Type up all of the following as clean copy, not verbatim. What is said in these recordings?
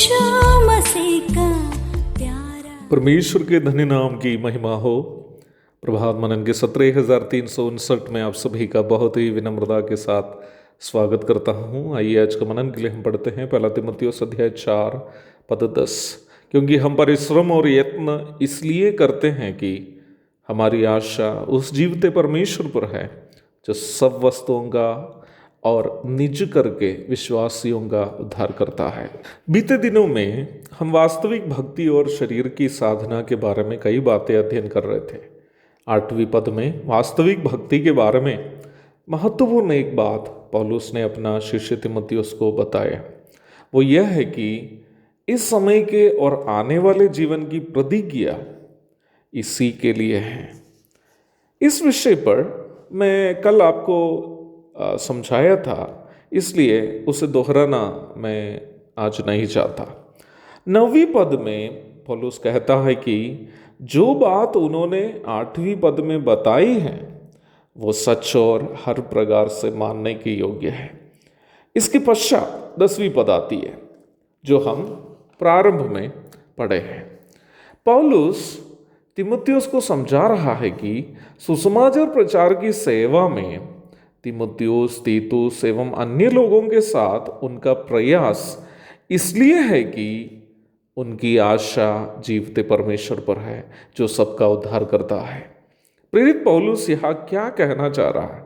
यीशु मसीह का प्यारा। परमेश्वर के धन्य नाम की महिमा हो। प्रभात मनन के 17,359 में आप सभी का बहुत ही विनम्रता के साथ स्वागत करता हूँ। आइए आज का मनन के लिए हम पढ़ते हैं पहला तीमुथियुस अध्याय 4 पद 10। क्योंकि हम परिश्रम और यत्न इसलिए करते हैं कि हमारी आशा उस जीवते परमेश्वर पर है जो सब वस्तुओं का और निज करके विश्वासियों का उद्धार करता है। बीते दिनों में हम वास्तविक भक्ति और शरीर की साधना के बारे में कई बातें अध्ययन कर रहे थे। 8वीं पद में वास्तविक भक्ति के बारे में महत्वपूर्ण एक बात पौलुस ने अपना शिष्य तीमुथियुस को बताया। वो यह है कि इस समय के और आने वाले जीवन की प्रतिज्ञा इसी के लिए है। इस विषय पर मैं कल आपको समझाया था, इसलिए उसे दोहराना मैं आज नहीं चाहता। 9वीं पद में पौलुस कहता है कि जो बात उन्होंने 8वीं पद में बताई है वो सच और हर प्रकार से मानने के योग्य है। इसके पश्चात 10वीं पद आती है जो हम प्रारंभ में पढ़े हैं। पौलुस तीमुथियुस को समझा रहा है कि सुसमाचार प्रचार की सेवा में तीमुथियुस, तीतुस एवं अन्य लोगों के साथ उनका प्रयास इसलिए है कि उनकी आशा जीवते परमेश्वर पर है जो सबका उद्धार करता है। प्रेरित पौलुस यहाँ क्या कहना चाह रहा है?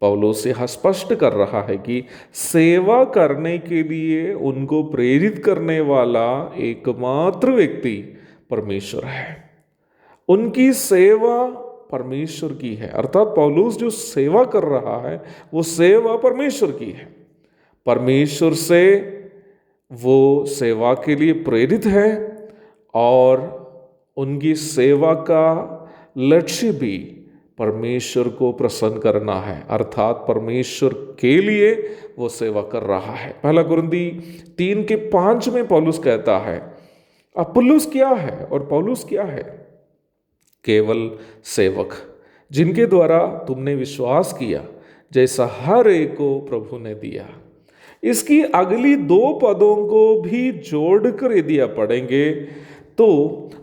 पौलुस यहाँ स्पष्ट कर रहा है कि सेवा करने के लिए उनको प्रेरित करने वाला एकमात्र व्यक्ति परमेश्वर है। उनकी सेवा परमेश्वर की है, अर्थात पौलुस जो सेवा कर रहा है वो सेवा परमेश्वर की है। परमेश्वर से वो सेवा के लिए प्रेरित है और उनकी सेवा का लक्ष्य भी परमेश्वर को प्रसन्न करना है, अर्थात परमेश्वर के लिए वो सेवा कर रहा है। पहला कुरिन्थी 3:5 में पौलुस कहता है, अपुल्लोस क्या है और पौलुस क्या है? केवल सेवक, जिनके द्वारा तुमने विश्वास किया, जैसा हर एक को प्रभु ने दिया। इसकी अगली 2 पदों को भी जोड़कर यदि आप पढ़ेंगे तो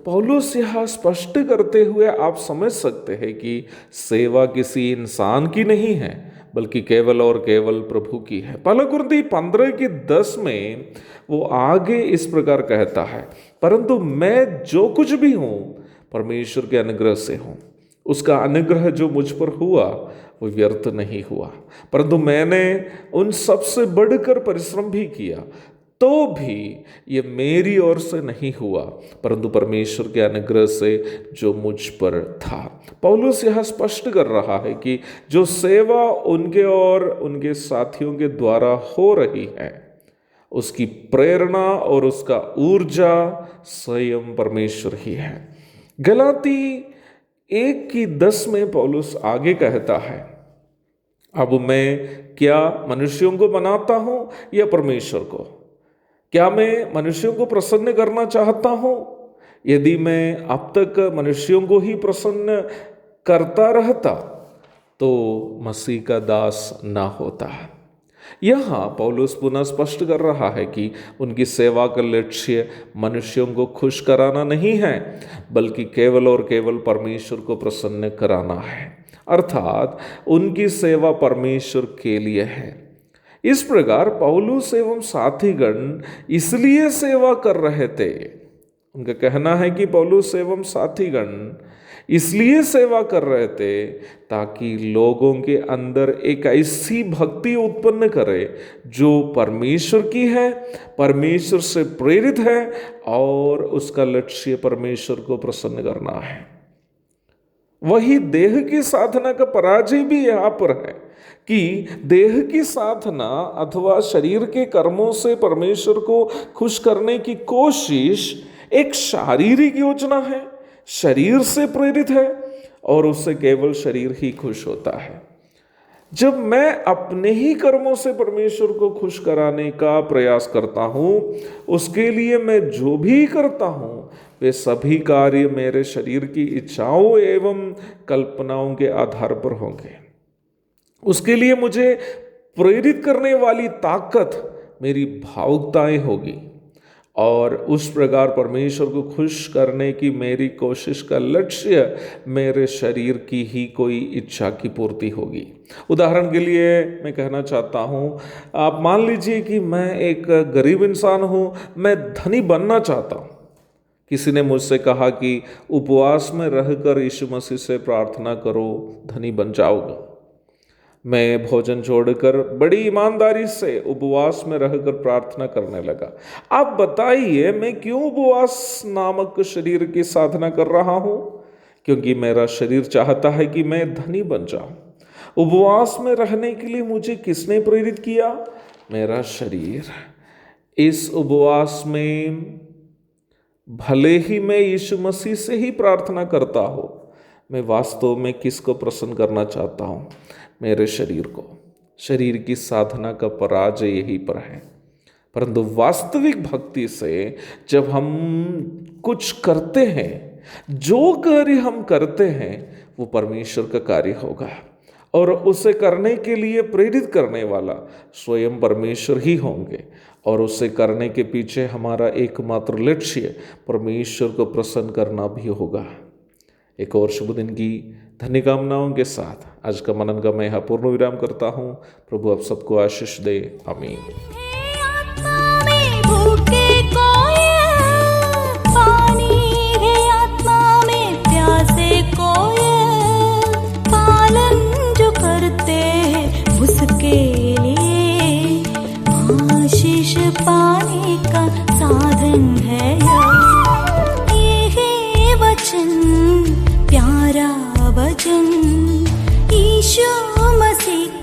पौलुस यहाँ स्पष्ट करते हुए आप समझ सकते हैं कि सेवा किसी इंसान की नहीं है बल्कि केवल और केवल प्रभु की है। पहला कुरिन्थी 15:10 में वो आगे इस प्रकार कहता है, परंतु मैं जो कुछ भी हूँ परमेश्वर के अनुग्रह से हूँ। उसका अनुग्रह जो मुझ पर हुआ वो व्यर्थ नहीं हुआ, परंतु मैंने उन सबसे बढ़कर परिश्रम भी किया, तो भी ये मेरी ओर से नहीं हुआ परंतु परमेश्वर के अनुग्रह से जो मुझ पर था। पौलुस यहाँ स्पष्ट कर रहा है कि जो सेवा उनके और उनके साथियों के द्वारा हो रही है उसकी प्रेरणा और उसका ऊर्जा स्वयं परमेश्वर ही है। गलाती 1:10 में पौलुस आगे कहता है, अब मैं क्या मनुष्यों को बनाता हूं या परमेश्वर को? क्या मैं मनुष्यों को प्रसन्न करना चाहता हूं? यदि मैं अब तक मनुष्यों को ही प्रसन्न करता रहता तो मसीह का दास ना होता। यहाँ पौलुस पुनः स्पष्ट कर रहा है कि उनकी सेवा का लक्ष्य मनुष्यों को खुश कराना नहीं है बल्कि केवल और केवल परमेश्वर को प्रसन्न कराना है, अर्थात उनकी सेवा परमेश्वर के लिए है। इस प्रकार पौलुस एवं साथीगण इसलिए सेवा कर रहे थे। उनका कहना है कि पौलुस एवं साथीगण इसलिए सेवा कर रहे थे ताकि लोगों के अंदर एक ऐसी भक्ति उत्पन्न करे जो परमेश्वर की है, परमेश्वर से प्रेरित है और उसका लक्ष्य परमेश्वर को प्रसन्न करना है। वही देह की साधना का पराजय भी यहाँ पर है कि देह की साधना अथवा शरीर के कर्मों से परमेश्वर को खुश करने की कोशिश एक शारीरिक योजना है, शरीर से प्रेरित है और उससे केवल शरीर ही खुश होता है। जब मैं अपने ही कर्मों से परमेश्वर को खुश कराने का प्रयास करता हूँ, उसके लिए मैं जो भी करता हूँ वे सभी कार्य मेरे शरीर की इच्छाओं एवं कल्पनाओं के आधार पर होंगे। उसके लिए मुझे प्रेरित करने वाली ताकत मेरी भावुकताएं होगी और उस प्रकार परमेश्वर को खुश करने की मेरी कोशिश का लक्ष्य मेरे शरीर की ही कोई इच्छा की पूर्ति होगी। उदाहरण के लिए मैं कहना चाहता हूँ, आप मान लीजिए कि मैं एक गरीब इंसान हूँ, मैं धनी बनना चाहता हूँ। किसी ने मुझसे कहा कि उपवास में रहकर यीशु मसीह से प्रार्थना करो, धनी बन जाओगे। मैं भोजन छोड़कर बड़ी ईमानदारी से उपवास में रहकर प्रार्थना करने लगा। आप बताइए, मैं क्यों उपवास नामक शरीर की साधना कर रहा हूँ? क्योंकि मेरा शरीर चाहता है कि मैं धनी बन जाऊं। उपवास में रहने के लिए मुझे किसने प्रेरित किया? मेरा शरीर। इस उपवास में भले ही मैं यीशु मसीह से ही प्रार्थना करता हूँ, मैं वास्तव में किसको प्रसन्न करना चाहता हूँ? मेरे शरीर को। शरीर की साधना का पराजय यहीं पर है। परंतु वास्तविक भक्ति से जब हम कुछ करते हैं, जो कार्य हम करते हैं वो परमेश्वर का कार्य होगा, और उसे करने के लिए प्रेरित करने वाला स्वयं परमेश्वर ही होंगे, और उसे करने के पीछे हमारा एकमात्र लक्ष्य परमेश्वर को प्रसन्न करना भी होगा। एक और शुभ दिन की धन्य कामनाओं के साथ आज का मनन का मैं यहाँ पूर्ण विराम करता हूँ। प्रभु आप सबको आशीष दे। आमीन। पाने का साधन है ये वचन, प्यारा वचन यीशु मसीह